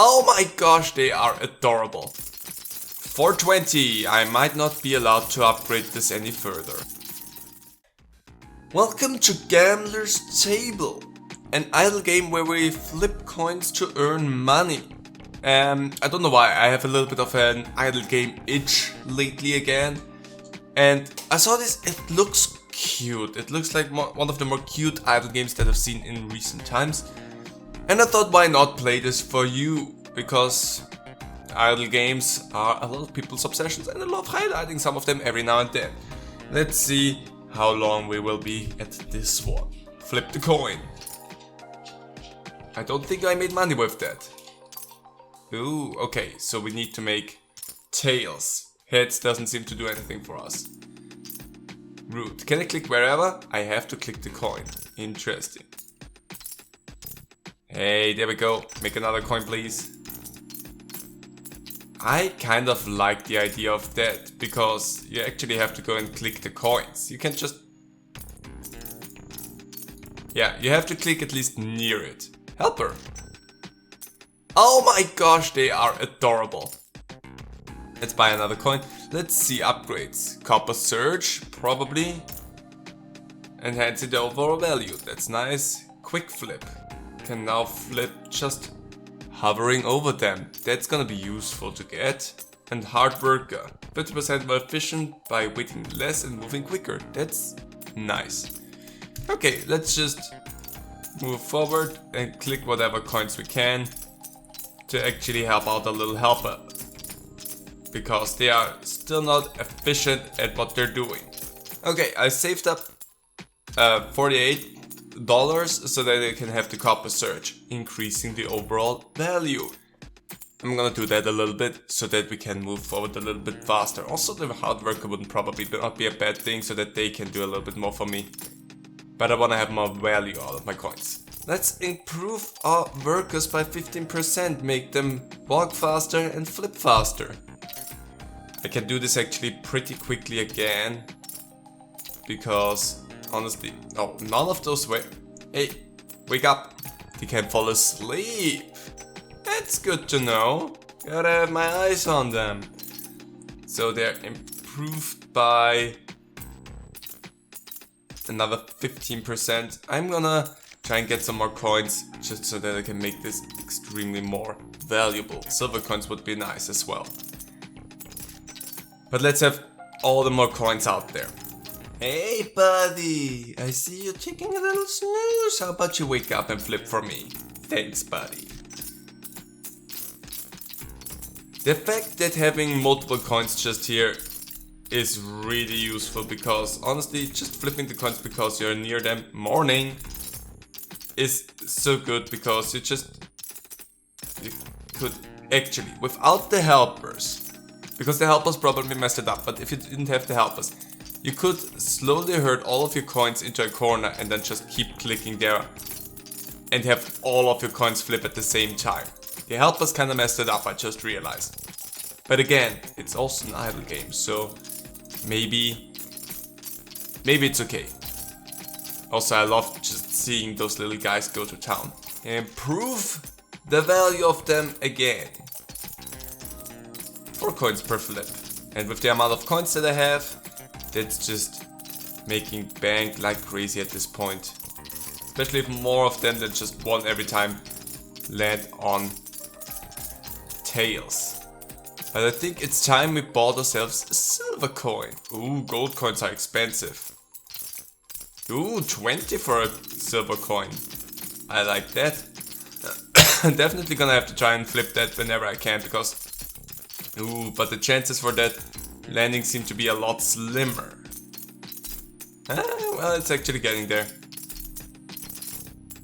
Oh my gosh, they are adorable. 420, I might not be allowed to upgrade this any further. Welcome to Gambler's Table, an idle game where we flip coins to earn money. I don't know why, I have a little bit of an idle game itch lately again. And I saw this, it looks cute. It looks like one of the more cute idle games that I've seen in recent times. And I thought, why not play this for you? Because idle games are a lot of people's obsessions and I love highlighting some of them every now and then. Let's see how long we will be at this one. Flip the coin. I don't think I made money with that. Ooh, okay, so we need to make tails. Heads doesn't seem to do anything for us. Root. Can I click wherever? I have to click the coin. Interesting. Hey, there we go. Make another coin, please. I kind of like the idea of that, because you actually have to go and click the coins. You can't just... Yeah, you have to click at least near it. Helper. Oh my gosh, they are adorable. Let's buy another coin. Let's see upgrades. Copper Surge, probably. Enhancing the overall value, that's nice. Quick Flip. Can now flip just hovering over them. That's gonna be useful to get. And Hard Worker. 50% more efficient by waiting less and moving quicker. That's nice. Okay, let's just move forward and click whatever coins we can to actually help out a little helper. Because they are still not efficient at what they're doing. Okay, I saved up $48 so that I can have the Copper Surge, increasing the overall value. I'm gonna do that a little bit so that we can move forward a little bit faster. Also, the Hard Worker wouldn't probably not be a bad thing so that they can do a little bit more for me. But I wanna have more value out of my coins. Let's improve our workers by 15%, make them walk faster and flip faster. I can do this actually pretty quickly again, because honestly, oh, none of those were. Hey, wake up! They can fall asleep. That's good to know. Gotta have my eyes on them. So they're improved by another 15%. I'm gonna try and get some more coins just so that I can make this extremely more valuable. Silver coins would be nice as well. But let's have all the more coins out there. Hey buddy, I see you taking a little snooze. How about you wake up and flip for me? Thanks buddy. The fact that having multiple coins just here is really useful, because honestly just flipping the coins because you're near them morning is so good, because you could actually, without the helpers, because the helpers probably messed it up, but if you didn't have the helpers, you could slowly herd all of your coins into a corner and then just keep clicking there and have all of your coins flip at the same time. The helpers kinda messed it up, I just realized. But again, it's also an idle game, so maybe it's okay. Also, I love just seeing those little guys go to town. Improve the value of them again. 4 coins per flip. And with the amount of coins that I have, that's just making bank like crazy at this point. Especially if more of them than just one every time land on tails. But I think it's time we bought ourselves a silver coin. Ooh, gold coins are expensive. Ooh, 20 for a silver coin. I like that. I'm definitely gonna have to try and flip that whenever I can, because... Ooh, but the chances for that landing seem to be a lot slimmer. Well, it's actually getting there.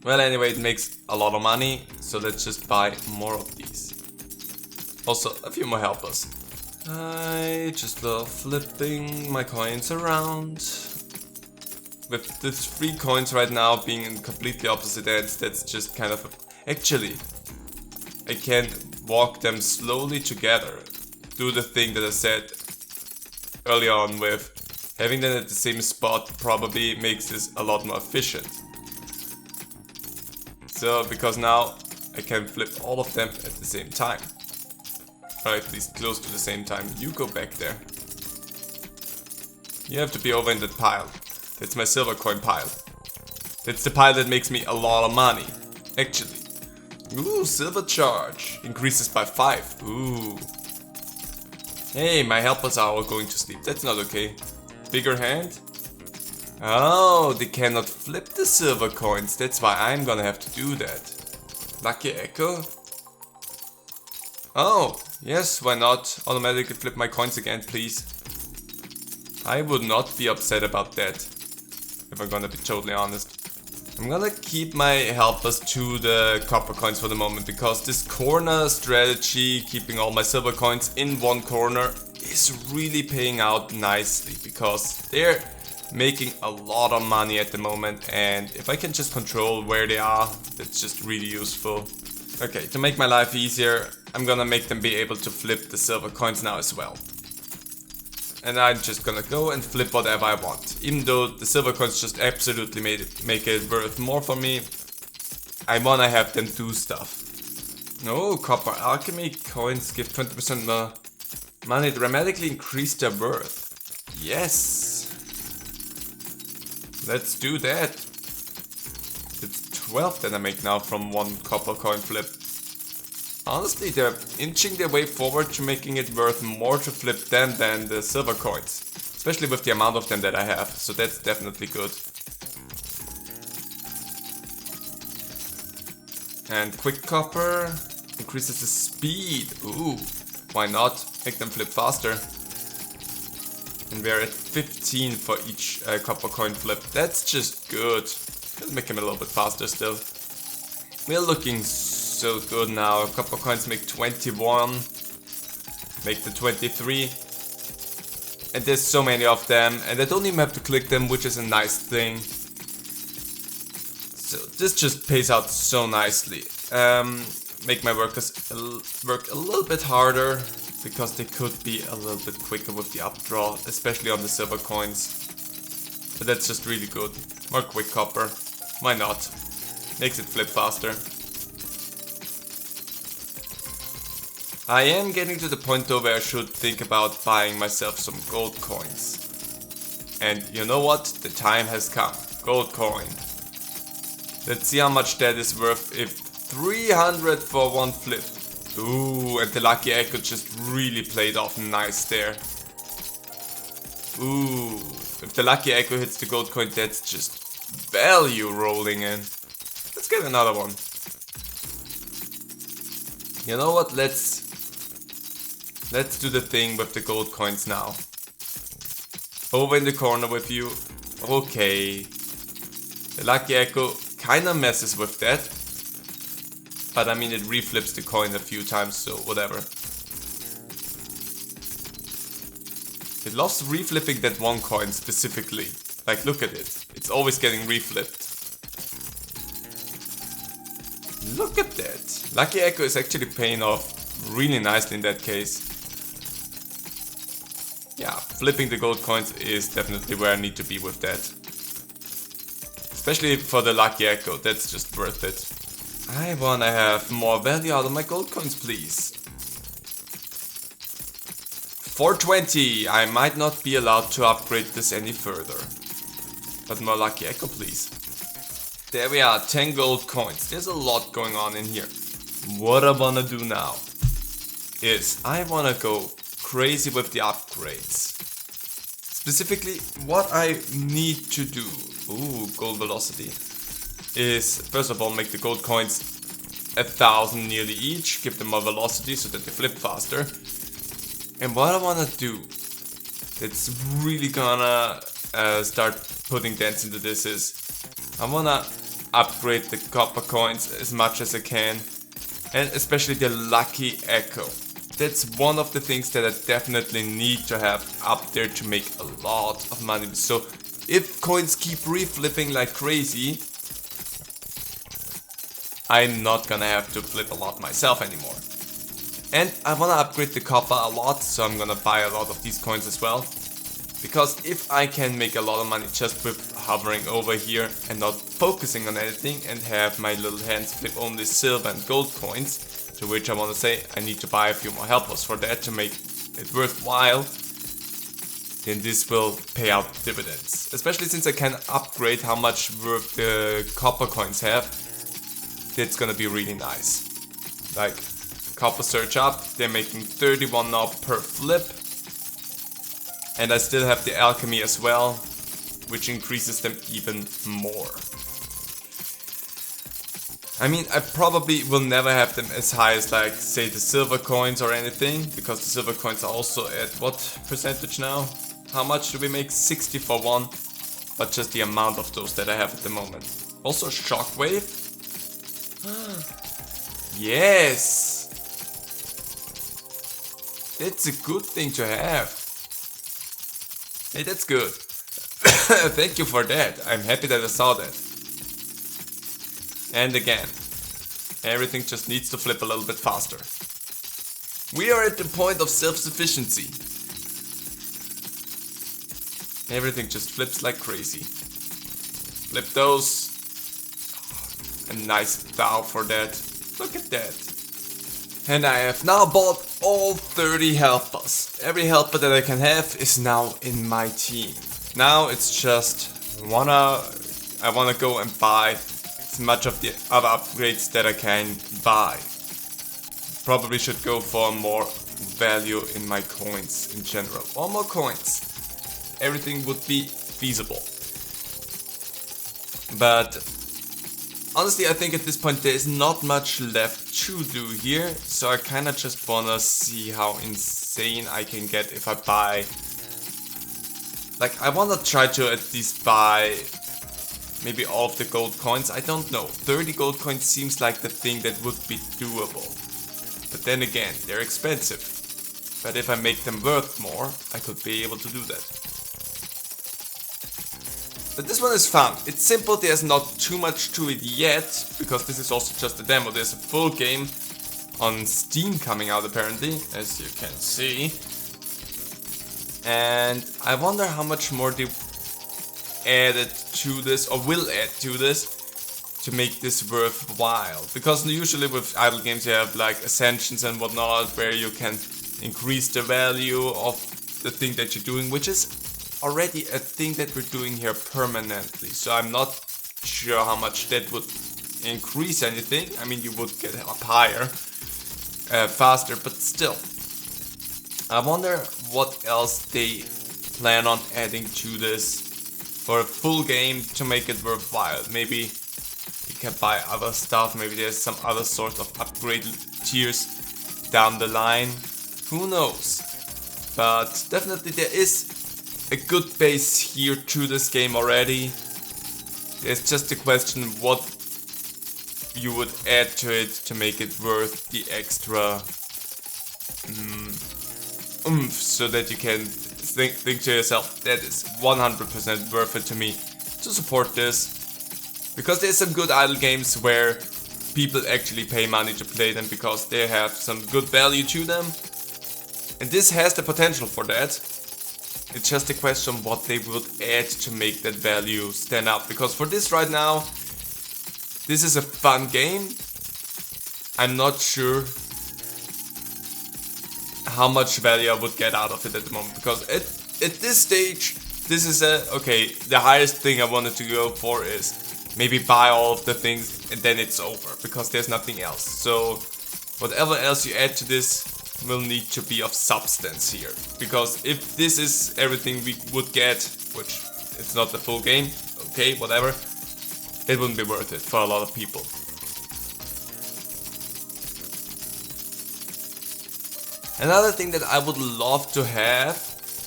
Well, anyway, it makes a lot of money, so let's just buy more of these. Also, a few more helpers. I just love flipping my coins around. With the 3 coins right now being in completely opposite ends, that's just kind of... Actually, I can walk them slowly together. Do the thing that I said early on with having them at the same spot probably makes this a lot more efficient. So, because now I can flip all of them at the same time. Or at least close to the same time. You go back there. You have to be over in that pile. That's my silver coin pile. That's the pile that makes me a lot of money. Actually. Ooh, silver charge. Increases by 5. Ooh. Hey, my helpers are all going to sleep. That's not okay. Bigger hand. Oh, they cannot flip the silver coins. That's why I'm gonna have to do that. Lucky Echo. Oh, yes, why not? Automatically flip my coins again, please. I would not be upset about that, if I'm gonna be totally honest. I'm gonna keep my helpers to the copper coins for the moment, because this corner strategy, keeping all my silver coins in one corner, is really paying out nicely, because they're making a lot of money at the moment, and if I can just control where they are, that's just really useful. Okay, to make my life easier, I'm gonna make them be able to flip the silver coins now as well. And I'm just gonna go and flip whatever I want. Even though the silver coins just absolutely make it worth more for me, I wanna have them do stuff. No, copper alchemy coins give 20% more money, dramatically increase their worth. Yes! Let's do that. It's 12 that I make now from one copper coin flip. Honestly, they're inching their way forward to making it worth more to flip them than the silver coins. Especially with the amount of them that I have, so that's definitely good. And quick copper increases the speed. Ooh, why not? Make them flip faster. And we're at 15 for each copper coin flip. That's just good. Let's make them a little bit faster still. We're looking so good now. Copper coins make 21. Make the 23. And there's so many of them. And I don't even have to click them, which is a nice thing. So this just pays out so nicely. Make my workers work a little bit harder, because they could be a little bit quicker with the updraw, especially on the silver coins. But that's just really good. More quick copper. Why not? Makes it flip faster. I am getting to the point though where I should think about buying myself some gold coins. And you know what? The time has come. Gold coin. Let's see how much that is worth if 300 for one flip. Ooh, and the lucky echo just really played off nice there. Ooh, if the lucky echo hits the gold coin, that's just value rolling in. Let's get another one. You know what? Let's do the thing with the gold coins now. Over in the corner with you. Okay. The lucky echo kinda messes with that. But I mean, it reflips the coin a few times, so whatever. It loves reflipping that one coin specifically. Like, look at it. It's always getting reflipped. Look at that. Lucky Echo is actually paying off really nicely in that case. Yeah, flipping the gold coins is definitely where I need to be with that. Especially for the Lucky Echo, that's just worth it. I wanna have more value out of my gold coins, please. 420, I might not be allowed to upgrade this any further. But more Lucky Echo, please. There we are, 10 gold coins. There's a lot going on in here. What I wanna do now is I wanna go crazy with the upgrades. Specifically, what I need to do, ooh, gold velocity, is first of all make the gold coins 1,000 nearly each, give them more velocity so that they flip faster. And what I wanna do, that's really gonna start putting dents into this, is I wanna upgrade the copper coins as much as I can, and especially the Lucky Echo. That's one of the things that I definitely need to have up there to make a lot of money. So if coins keep reflipping like crazy, I'm not gonna have to flip a lot myself anymore. And I wanna upgrade the copper a lot, so I'm gonna buy a lot of these coins as well. Because if I can make a lot of money just with hovering over here and not focusing on anything and have my little hands flip only silver and gold coins, to which I want to say I need to buy a few more helpers for that to make it worthwhile, then this will pay out dividends. Especially since I can upgrade how much worth the copper coins have, that's gonna be really nice. Like, copper search up, they're making 31 now per flip. And I still have the alchemy as well, which increases them even more. I mean, I probably will never have them as high as, like, say the silver coins or anything, because the silver coins are also at what percentage now? How much do we make? 60 for one, but just the amount of those that I have at the moment. Also shockwave. Yes! That's a good thing to have. Hey, that's good. Thank you for that. I'm happy that I saw that. And again, everything just needs to flip a little bit faster. We are at the point of self-sufficiency. Everything just flips like crazy. Flip those. A nice Tao for that. Look at that. And I have now bought all 30 helpers. Every helper that I can have is now in my team. Now it's just I wanna go and buy as much of the other upgrades that I can buy. Probably should go for more value in my coins in general. Or more coins. Everything would be feasible. But honestly, I think at this point there is not much left to do here, so I kinda just wanna see how insane I can get if I buy. Like, I wanna try to at least buy maybe all of the gold coins, I don't know. 30 gold coins seems like the thing that would be doable. But then again, they're expensive. But if I make them worth more, I could be able to do that. But this one is fun. It's simple, there's not too much to it yet, because this is also just a demo. There's a full game on Steam coming out apparently, as you can see. And I wonder how much more they added to this, or will add to this, to make this worthwhile. Because usually with idle games you have like ascensions and whatnot, where you can increase the value of the thing that you're doing, which is already a thing that we're doing here permanently. So I'm not sure how much that would increase anything. I mean, you would get up higher, faster, but still. I wonder what else they plan on adding to this for a full game to make it worthwhile. Maybe you can buy other stuff, maybe there's some other sort of upgrade tiers down the line. Who knows? But definitely there is a good base here to this game already. There's just a question what you would add to it to make it worth the extra oomph, so that you can think to yourself, that is 100% worth it to me to support this. Because there's some good idle games where people actually pay money to play them because they have some good value to them. And this has the potential for that. It's just a question what they would add to make that value stand out. Because for this right now, this is a fun game. I'm not sure how much value I would get out of it at the moment. Because at this stage, this is okay, the highest thing I wanted to go for is maybe buy all of the things and then it's over. Because there's nothing else. So whatever else you add to this will need to be of substance here. Because if this is everything we would get, which it's not the full game, okay, whatever, it wouldn't be worth it for a lot of people. Another thing that I would love to have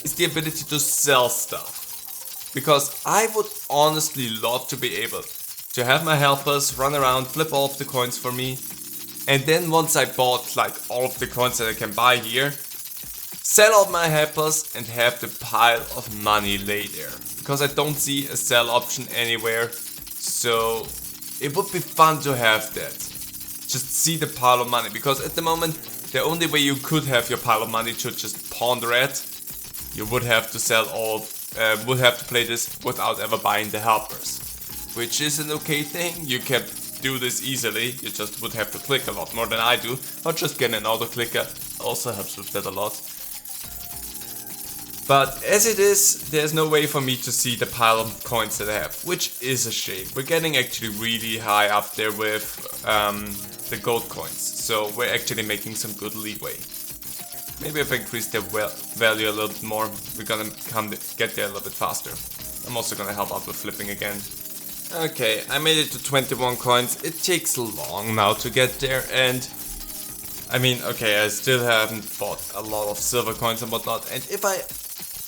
is the ability to sell stuff. Because I would honestly love to be able to have my helpers run around, flip all of the coins for me, and then once I bought like all of the coins that I can buy here, sell all my helpers and have the pile of money lay there. Because I don't see a sell option anywhere, so it would be fun to have that. Just see the pile of money, because at the moment the only way you could have your pile of money to just pawn the red, you would have to sell all, would have to play this without ever buying the helpers. Which is an okay thing, you can do this easily, you just would have to click a lot more than I do, or just get an auto clicker, also helps with that a lot. But as it is, there's no way for me to see the pile of coins that I have, which is a shame. We're getting actually really high up there with the gold coins, so we're actually making some good leeway. Maybe if I increase their value a little bit more, we're gonna get there a little bit faster. I'm also gonna help out with flipping again. Okay, I made it to 21 coins. It takes long now to get there, and I mean, okay, I still haven't bought a lot of silver coins and whatnot, and if I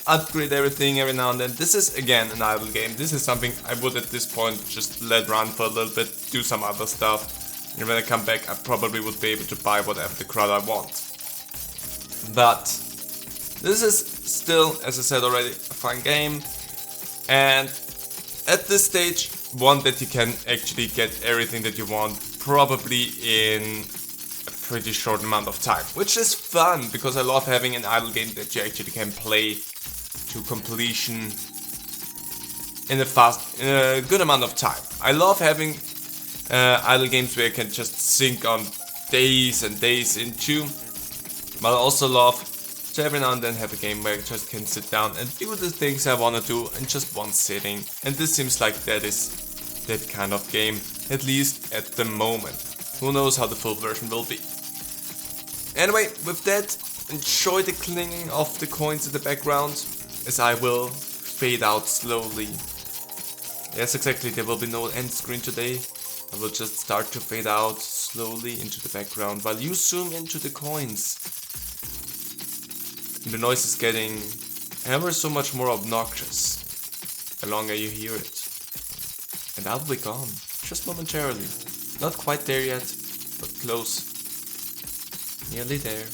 upgrade everything every now and then, this is again an idle game. This is something I would at this point just let run for a little bit, do some other stuff, and when I come back I probably would be able to buy whatever the crud I want. But this is still, as I said already, a fun game, and at this stage, one that you can actually get everything that you want probably in a pretty short amount of time, which is fun because I love having an idle game that you actually can play to completion in a good amount of time. I love having idle games where I can just sink on days and days into, but I also love to every now and then have a game where I just can sit down and do the things I want to do in just one sitting, and this seems like that is that kind of game, at least at the moment. Who knows how the full version will be. Anyway, with that, enjoy the clinging of the coins in the background, as I will fade out slowly. Yes, exactly, there will be no end screen today. I will just start to fade out slowly into the background while you zoom into the coins. And the noise is getting ever so much more obnoxious the longer you hear it. And I'll be gone, just momentarily. Not quite there yet, but close. Nearly there.